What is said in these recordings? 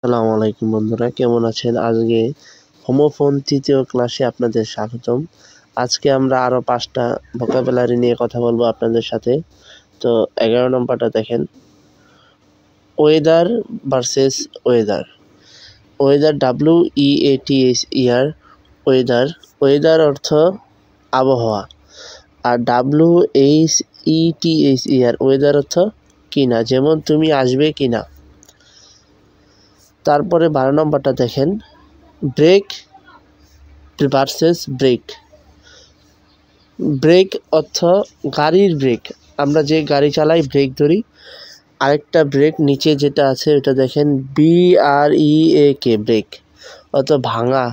আসসালামু আলাইকুম বন্ধুরা, কেমন আছেন? আজকে হোমোফোন তৃতীয় ক্লাসে আপনাদের স্বাগতম। আজকে আমরা আরও 5টা ভোকাবুলারি নিয়ে কথা বলবো আপনাদের সাথে। তো 11 নম্বরটা দেখেন, weather versus weather. Weather WEATHER, weather. Weather অর্থ আবহাওয়া, আর WHEATHER ওয়েদার অর্থ কিনা, যেমন তুমি আসবে কিনা। তারপরে 12 নম্বরটা দেখেন, ব্রেক ভার্সেস ব্রেক। ব্রেক অর্থ গাড়ির ব্রেক, আমরা যে গাড়ি চালাই ব্রেক ধরি। আরেকটা ব্রেক নিচে যেটা আছে ওটা দেখেন BREAK, ব্রেক অর্থ ভাঙা।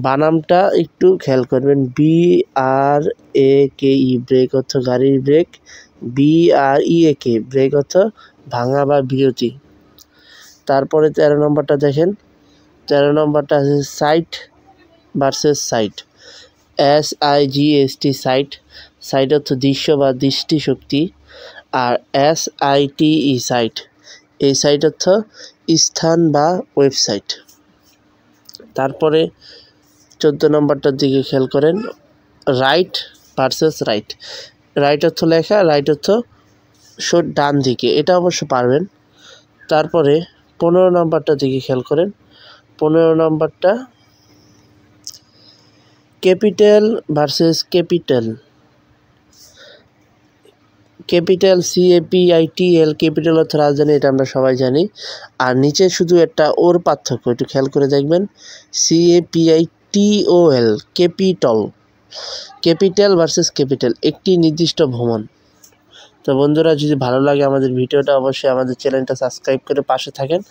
বানামটা একটু খেয়াল করবেন, BRAKE ব্রেক অর্থ গাড়ির ব্রেক, BREAK ব্রেক অর্থ ভাঙা বা বিরতি। তারপরে 13 নম্বরটা দেখেন, 13 নম্বরটা আছে sight versus site. SIGST sight. Sight অর্থ দৃশ্য বা দৃষ্টিশক্তি। আর SITE সাইট, এই সাইট অর্থ স্থান বা ওয়েবসাইট। তারপরে 14 নম্বরটার দিকে খেয়াল করেন, রাইট ভার্সেস রাইট। রাইট অর্থ লেখা, রাইট অর্থ ডান দিকে, এটা অবশ্য পারবেন। তারপরে 15 নম্বরটার দিকে খেয়াল করেন, 15 নম্বরটা capital versus capital. Capital CAPITAL, capital অর্থ রাজধানী, এটা আমরা সবাই জানি। আর নিচে শুধু একটা ওর পার্থক্য, একটু খেয়াল করে দেখবেন, CAPITOL, Capitol. Capital versus capital, একটি নির্দিষ্ট ভ্রমণ। তো বন্ধুরা, যদি ভালো লাগে আমাদের ভিডিওটা, অবশ্যই আমাদের চ্যানেলটা সাবস্ক্রাইব করে পাশে থাকেন।